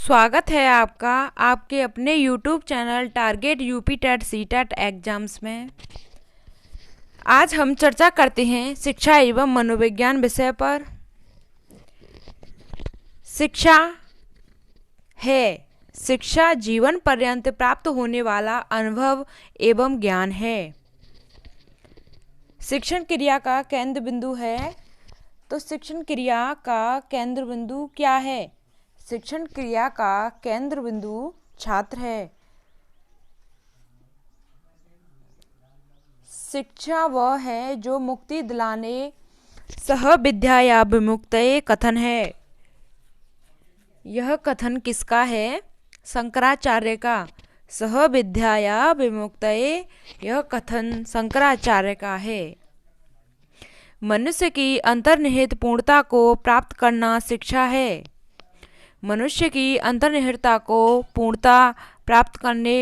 स्वागत है आपका आपके अपने YouTube channel target UP TET C TET exams में। आज हम चर्चा करते हैं शिक्षा एवं मनोविज्ञान विषय पर। शिक्षा है शिक्षा जीवन पर्यंत प्राप्त होने वाला अनुभव एवं ज्ञान है। शिक्षण क्रिया का केंद्र बिंदु है। तो शिक्षण क्रिया का केंद्र बिंदु क्या है? शिक्षण क्रिया का केंद्र बिंदु छात्र है। शिक्षा वह है जो मुक्ति दिलाने सह विद्याया विमुक्तये कथन है। यह कथन किसका है? शंकराचार्य का। सह विद्याया विमुक्तये, यह कथन शंकराचार्य का है। मनुष्य की अंतर्निहित पूर्णता को प्राप्त करना शिक्षा है। मनुष्य की अंतर्निहितता को पूर्णता प्राप्त करना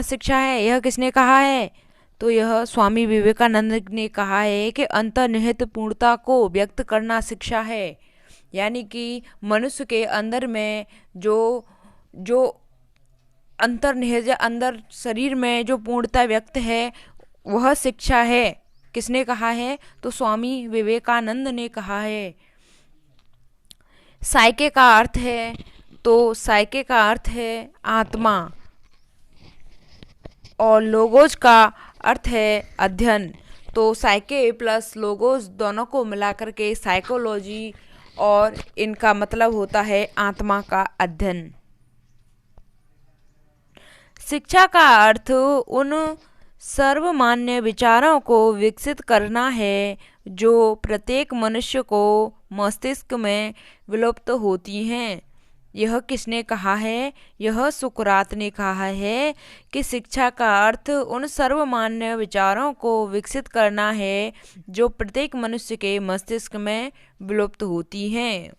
शिक्षा है। यह किसने कहा है? तो यह स्वामी विवेकानंद ने कहा है कि अंतर्निहित पूर्णता को व्यक्त करना शिक्षा है। यानी कि मनुष्य के अंदर में जो अंतर्निहित अंदर शरीर में जो पूर्णता व्यक्त है वह शिक्षा है। किसने कहा है? तो स्वामी विवेकानंद ने कहा है। साइके का अर्थ है, तो साइके का अर्थ है आत्मा और लोगोज का अर्थ है अध्ययन। तो साइके प्लस लोगोज दोनों को मिलाकर के साइकोलॉजी, और इनका मतलब होता है आत्मा का अध्ययन। शिक्षा का अर्थ उन सर्वमान्य विचारों को विकसित करना है जो प्रत्येक मनुष्य को मस्तिष्क में विलुप्त होती हैं। यह किसने कहा है? यह सुकरात ने कहा है कि शिक्षा का अर्थ उन सर्वमान्य विचारों को विकसित करना है जो प्रत्येक मनुष्य के मस्तिष्क में विलुप्त होती हैं।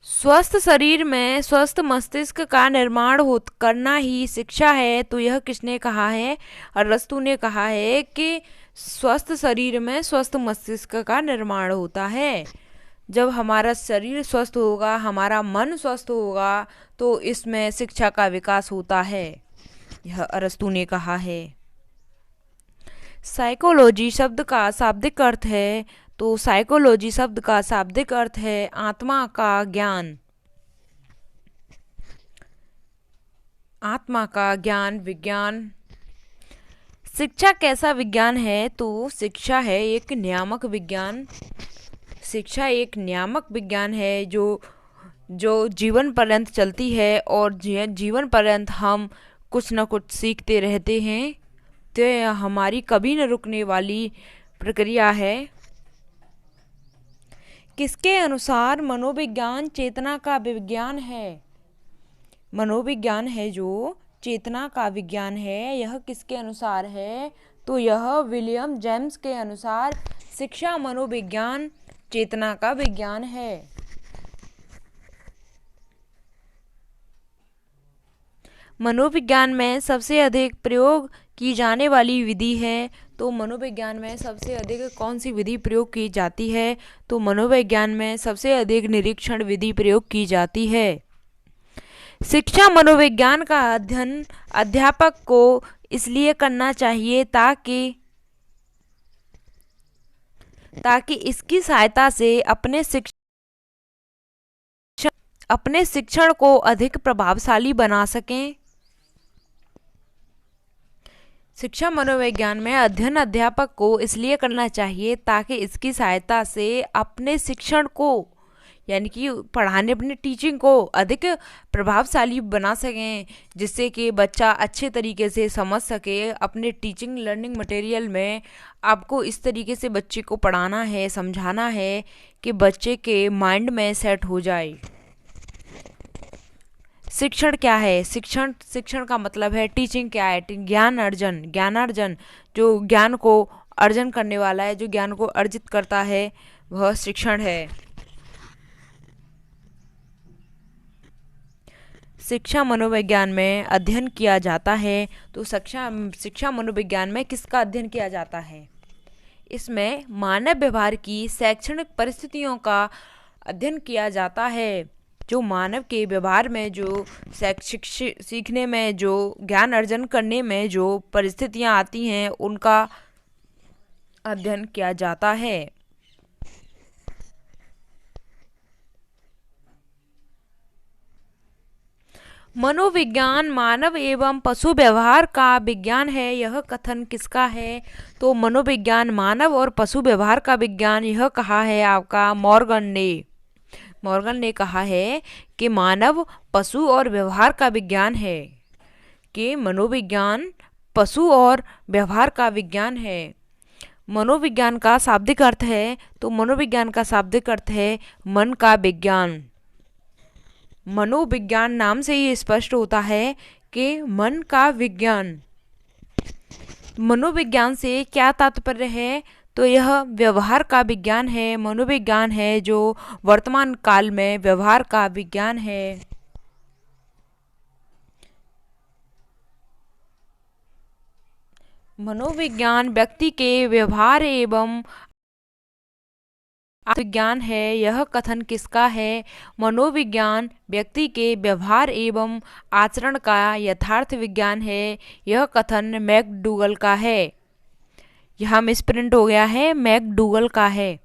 स्वस्थ शरीर में स्वस्थ मस्तिष्क का निर्माण करना ही शिक्षा है। तो यह किसने कहा है? अरस्तु ने कहा है कि स्वस्थ शरीर में स्वस्थ मस्तिष्क का निर्माण होता है। जब हमारा शरीर स्वस्थ होगा, हमारा मन स्वस्थ होगा, तो इसमें शिक्षा का विकास होता है। यह अरस्तु ने कहा है। साइकोलॉजी शब्द का शाब्दिक अर्थ है, तो साइकोलॉजी शब्द का शाब्दिक अर्थ है आत्मा का ज्ञान। आत्मा का ज्ञान, विज्ञान। शिक्षा कैसा विज्ञान है? तो शिक्षा है एक नियामक विज्ञान। शिक्षा एक नियामक विज्ञान है जो जीवन पर्यंत चलती है और जीवन पर्यंत हम कुछ न कुछ सीखते रहते हैं। तो यह हमारी कभी न रुकने वाली प्रक्रिया है। किसके अनुसार मनोविज्ञान चेतना का विज्ञान है? मनोविज्ञान है जो चेतना का विज्ञान है। यह किसके अनुसार है? तो यह विलियम जेम्स के अनुसार शिक्षा मनोविज्ञान चेतना का विज्ञान है। मनोविज्ञान में सबसे अधिक प्रयोग की जाने वाली विधि है। तो मनोविज्ञान में सबसे अधिक कौन सी विधि प्रयोग की जाती है? तो मनोविज्ञान में सबसे अधिक निरीक्षण विधि प्रयोग की जाती है। शिक्षा मनोविज्ञान का अध्ययन अध्यापक को इसलिए करना चाहिए ताकि इसकी सहायता से अपने शिक्षण को अधिक प्रभावशाली बना सकें। शिक्षा मनोविज्ञान में अध्ययन अध्यापक को इसलिए करना चाहिए ताकि इसकी सहायता से अपने शिक्षण को, यानी कि पढ़ाने, अपनी टीचिंग को अधिक प्रभावशाली बना सकें, जिससे कि बच्चा अच्छे तरीके से समझ सके। अपने टीचिंग लर्निंग मटेरियल में आपको इस तरीके से बच्चे को पढ़ाना है, समझाना है कि बच्चे के माइंड में सेट हो जाए। शिक्षण क्या है? शिक्षण का मतलब है टीचिंग क्या है? ज्ञानार्जन जो ज्ञान को अर्जन करने वाला है, जो ज्ञान को अर्जित करता है, वह शिक्षण है। शिक्षा मनोविज्ञान में अध्ययन किया जाता है। तो शिक्षा मनोविज्ञान में किसका अध्ययन किया जाता है? इसमें मानव व्यवहार की शैक्षणिक परिस्थितियों का अध्ययन किया जाता है। जो मानव के व्यवहार में, जो शैक्षिक सीखने में, जो ज्ञान अर्जन करने में जो परिस्थितियां आती हैं उनका अध्ययन किया जाता है। मनोविज्ञान मानव एवं पशु व्यवहार का विज्ञान है, यह कथन किसका है? तो मनोविज्ञान मानव और पशु व्यवहार का विज्ञान, यह कहा है आपका मॉर्गन ने। मॉर्गन ने कहा है कि मानव पशु और व्यवहार का विज्ञान है, कि मनोविज्ञान पशु और व्यवहार का विज्ञान है। मनोविज्ञान का शाब्दिक अर्थ है, तो मनोविज्ञान का शाब्दिक अर्थ है मन का विज्ञान। मनोविज्ञान नाम से ही स्पष्ट होता है कि मन का विज्ञान। मनोविज्ञान से क्या तात्पर्य है? तो यह व्यवहार का विज्ञान है, मनोविज्ञान है जो वर्तमान काल में व्यवहार का विज्ञान है। मनोविज्ञान व्यक्ति के व्यवहार एवं विज्ञान है, यह कथन किसका है? मनोविज्ञान व्यक्ति के व्यवहार एवं आचरण का यथार्थ विज्ञान है, यह कथन मैकडूगल का है। यह मिसप्रिंट हो गया है, मैकडूगल का है।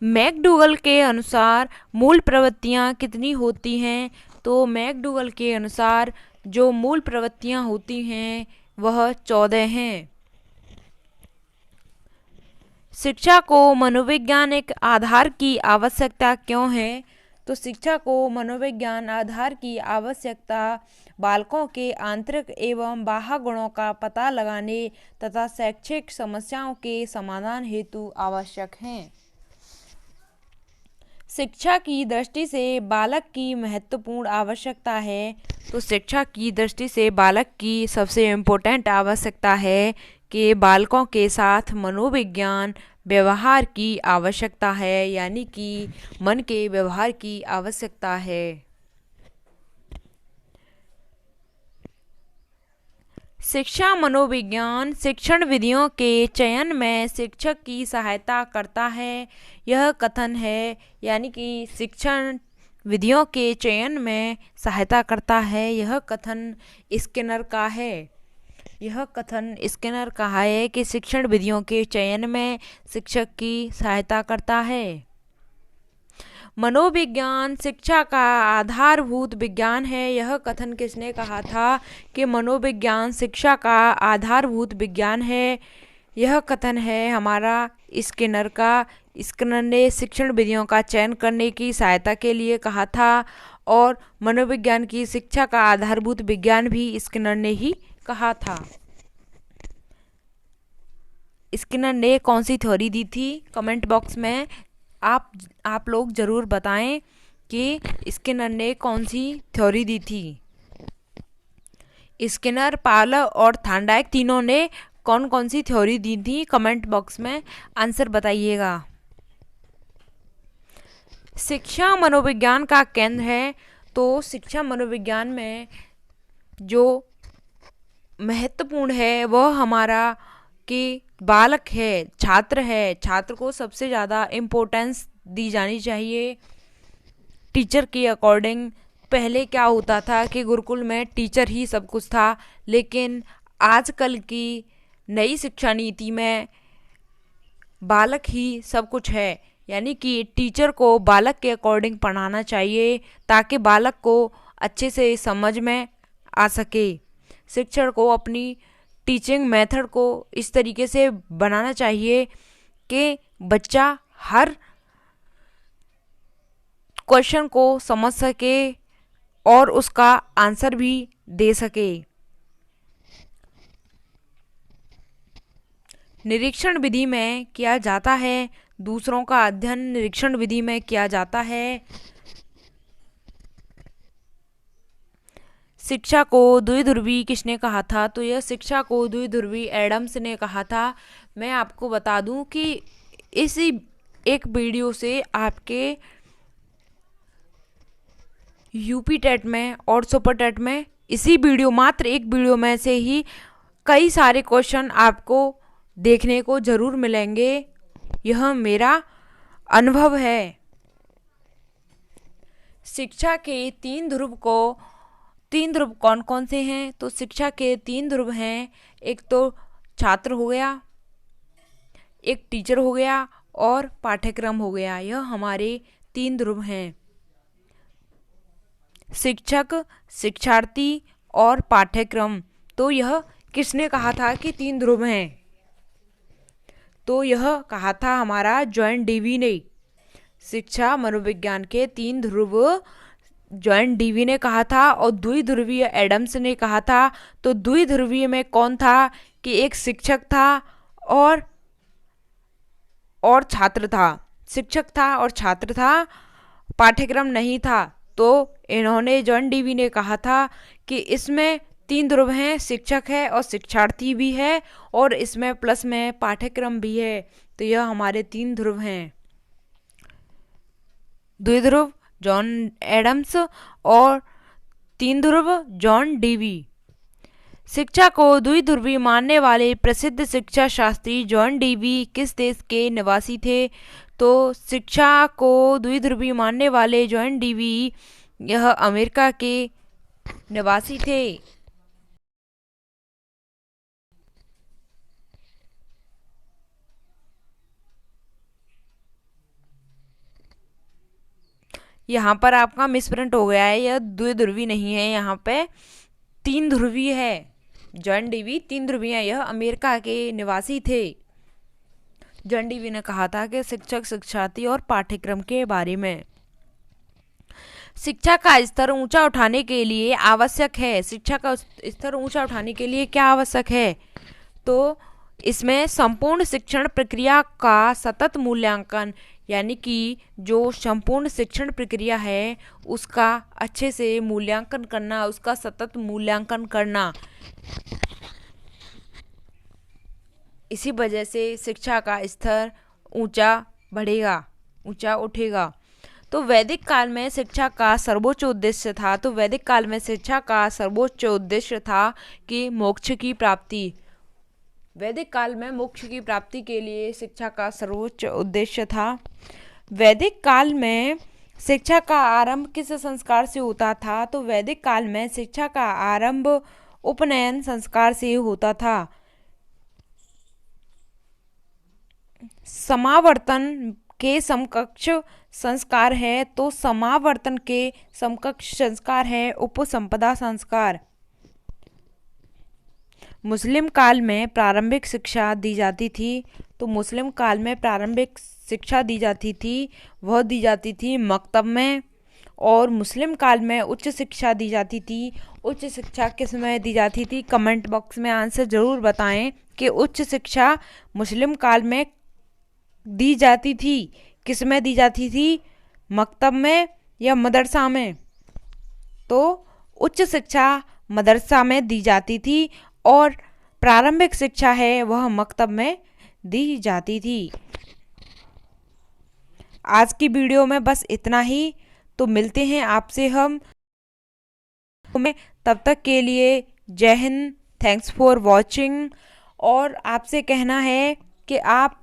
मैकडूगल के अनुसार मूल प्रवृत्तियां कितनी होती हैं? तो मैकडूगल के अनुसार जो मूल प्रवृत्तियां होती हैं वह 14 हैं। शिक्षा को मनोवैज्ञानिक आधार की आवश्यकता क्यों है? तो शिक्षा को मनोविज्ञान आधार की आवश्यकता बालकों के आंतरिक एवं बाह्य गुणों का पता लगाने तथा शैक्षिक समस्याओं के समाधान हेतु आवश्यक है। शिक्षा की दृष्टि से बालक की महत्वपूर्ण आवश्यकता है, तो शिक्षा की दृष्टि से बालक की सबसे इम्पोर्टेंट आवश्यकता है कि बालकों के साथ मनोविज्ञान व्यवहार की आवश्यकता है, यानी कि मन के व्यवहार की आवश्यकता है। शिक्षा मनोविज्ञान शिक्षण विधियों के चयन में शिक्षक की सहायता करता है, यह कथन है, यानी कि शिक्षण विधियों के चयन में सहायता करता है, यह कथन स्किनर का है। यह कथन स्किनर का है कि शिक्षण विधियों के चयन में शिक्षक की सहायता करता है। मनोविज्ञान शिक्षा का आधारभूत विज्ञान है, यह कथन किसने कहा था कि मनोविज्ञान शिक्षा का आधारभूत विज्ञान है? यह कथन है हमारा स्किनर का। स्किनर ने शिक्षण विधियों का चयन करने की सहायता के लिए कहा था और मनोविज्ञान की शिक्षा का आधारभूत विज्ञान भी स्किनर ने ही कहा था। स्किनर ने कौन सी थ्योरी दी थी? कमेंट बॉक्स में आप लोग जरूर बताएं कि स्किनर ने कौन सी थ्योरी दी थी। स्किनर, पावलोव और थॉर्नडाइक तीनों ने कौन कौन सी थ्योरी दी थी? कमेंट बॉक्स में आंसर बताइएगा। शिक्षा मनोविज्ञान का केंद्र है, तो शिक्षा मनोविज्ञान में जो महत्वपूर्ण है वह हमारा कि बालक है, छात्र है, छात्र को सबसे ज़्यादा इम्पोर्टेंस दी जानी चाहिए टीचर के अकॉर्डिंग। पहले क्या होता था कि गुरुकुल में टीचर ही सब कुछ था, लेकिन आजकल की नई शिक्षा नीति में बालक ही सब कुछ है, यानी कि टीचर को बालक के अकॉर्डिंग पढ़ाना चाहिए ताकि बालक को अच्छे से समझ में आ सके। शिक्षक को अपनी टीचिंग मेथड को इस तरीके से बनाना चाहिए कि बच्चा हर क्वेश्चन को समझ सके और उसका आंसर भी दे सके। निरीक्षण विधि में किया जाता है, दूसरों का अध्ययन निरीक्षण विधि में किया जाता है। शिक्षा को द्विध्रुवी किसने कहा था? तो यह शिक्षा को द्विध्रुवी एडम्स ने कहा था। मैं आपको बता दूं कि इसी एक वीडियो से आपके यूपी टेट में और सुपर टेट में इसी वीडियो, मात्र एक वीडियो में से ही कई सारे क्वेश्चन आपको देखने को जरूर मिलेंगे, यह मेरा अनुभव है। शिक्षा के तीन ध्रुव कौन कौन से हैं? तो शिक्षा के तीन ध्रुव हैं, एक तो छात्र हो गया, एक टीचर हो गया और पाठ्यक्रम हो गया। यह हमारे तीन ध्रुव हैं, शिक्षक, शिक्षार्थी और पाठ्यक्रम। तो यह किसने कहा था कि तीन ध्रुव हैं? तो यह कहा था हमारा जॉन डीवी ने। शिक्षा मनोविज्ञान के तीन ध्रुव जॉन डीवी ने कहा था, और द्विध्रुवीय एडम्स ने कहा था। तो द्विध्रुवीय में कौन था कि एक शिक्षक था और छात्र था, शिक्षक था और छात्र था, पाठ्यक्रम नहीं था। तो इन्होंने जॉन डीवी ने कहा था कि इसमें तीन ध्रुव हैं, शिक्षक है और शिक्षार्थी भी है, और इसमें प्लस में पाठ्यक्रम भी है। तो यह हमारे तीन ध्रुव हैं, द्विध्रुव जॉन एडम्स और तीन ध्रुव जॉन डीवी। शिक्षा को द्विध्रुवी मानने वाले प्रसिद्ध शिक्षा शास्त्री जॉन डीवी किस देश के निवासी थे? तो शिक्षा को द्विध्रुवी मानने वाले जॉन डीवी यह अमेरिका के निवासी थे। यहाँ पर आपका मिसप्रिंट हो गया है, यह द्विध्रुवी नहीं है, यहाँ पे तीन ध्रुवीय है। जॉन डीवी तीन ध्रुवीय है, यह अमेरिका के निवासी थे। जॉन डीवी ने कहा था कि शिक्षक, शिक्षार्थी और पाठ्यक्रम के बारे में। शिक्षा का स्तर ऊंचा उठाने के लिए आवश्यक है, शिक्षा का स्तर ऊंचा उठाने के लिए क्या आवश्यक है? तो इसमें संपूर्ण शिक्षण प्रक्रिया का सतत मूल्यांकन, यानी कि जो संपूर्ण शिक्षण प्रक्रिया है उसका अच्छे से मूल्यांकन करना, उसका सतत मूल्यांकन करना। इसी वजह से शिक्षा का स्तर ऊंचा बढ़ेगा, ऊंचा उठेगा। तो वैदिक काल में शिक्षा का सर्वोच्च उद्देश्य था, तो वैदिक काल में शिक्षा का सर्वोच्च उद्देश्य था कि मोक्ष की प्राप्ति। वैदिक काल में मोक्ष की प्राप्ति के लिए शिक्षा का सर्वोच्च उद्देश्य था। वैदिक काल में शिक्षा का आरंभ किस संस्कार से होता था? तो वैदिक काल में शिक्षा का आरंभ उपनयन संस्कार से होता था। समावर्तन के समकक्ष संस्कार है, तो समावर्तन के समकक्ष संस्कार है उपसंपदा संस्कार। मुस्लिम काल में प्रारंभिक शिक्षा दी जाती थी, तो मुस्लिम काल में प्रारंभिक शिक्षा दी जाती थी, वह दी जाती थी मकतब में। और मुस्लिम काल में उच्च शिक्षा दी जाती थी। उच्च शिक्षा किस में दी जाती थी? कमेंट बॉक्स में आंसर ज़रूर बताएं कि उच्च शिक्षा मुस्लिम काल में दी जाती थी, किस में दी जाती थी? मकतब में या मदरसा में? तो उच्च शिक्षा मदरसा में दी जाती थी और प्रारंभिक शिक्षा है वह मकतब में दी जाती थी। आज की वीडियो में बस इतना ही, तो मिलते हैं आपसे हम। तब तक के लिए जय हिंद, थैंक्स फॉर वॉचिंग। और आपसे कहना है कि आप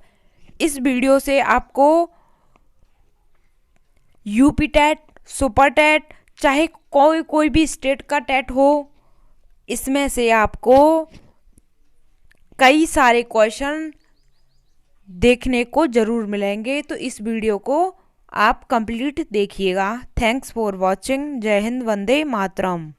इस वीडियो से आपको यूपी टेट, सुपर टेट, चाहे कोई भी स्टेट का टेट हो, इसमें से आपको कई सारे क्वेश्चन देखने को ज़रूर मिलेंगे। तो इस वीडियो को आप कंप्लीट देखिएगा। Thanks for watching. जय हिंद, वंदे मातरम।